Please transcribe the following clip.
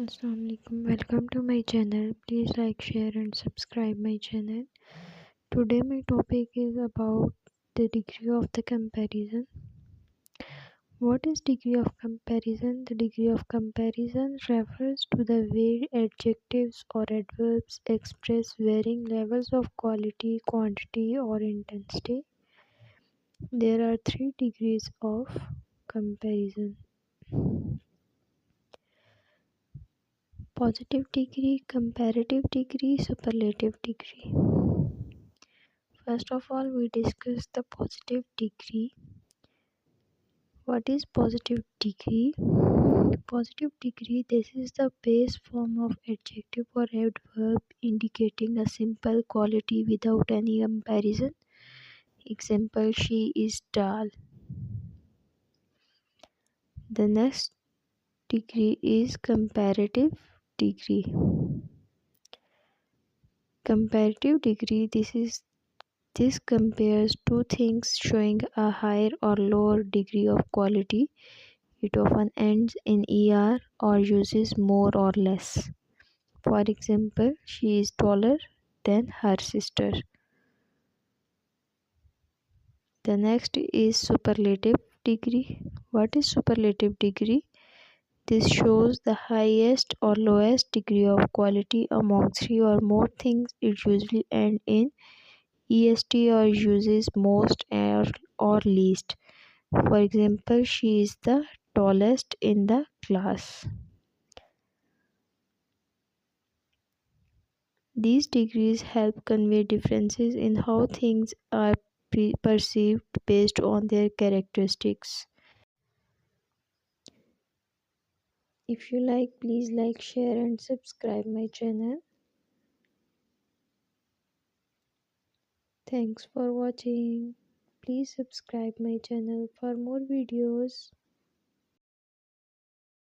Assalamualaikum. Welcome to my channel. Please like, share, and subscribe my channel. Today my topic is about the degree of the comparison. What is degree of comparison? The degree of comparison refers to the way adjectives or adverbs express varying levels of quality, quantity, or intensity. There are three degrees of comparison: positive degree, comparative degree, superlative degree. First of all, we discuss the positive degree. What is positive degree? Positive degree, this is the base form of adjective or adverb indicating a simple quality without any comparison. Example, she is tall. The next degree is comparative degree. Comparative degree, this compares two things showing a higher or lower degree of quality. It often ends in er or uses more or less. For example, she is taller than her sister. The next is superlative degree. What is superlative degree? This shows the highest or lowest degree of quality among three or more things. It usually ends in est or uses most or least. For example, she is the tallest in the class. These degrees help convey differences in how things are perceived based on their characteristics. If you like, please like, share, and subscribe my channel. Thanks for watching. Please subscribe my channel for more videos.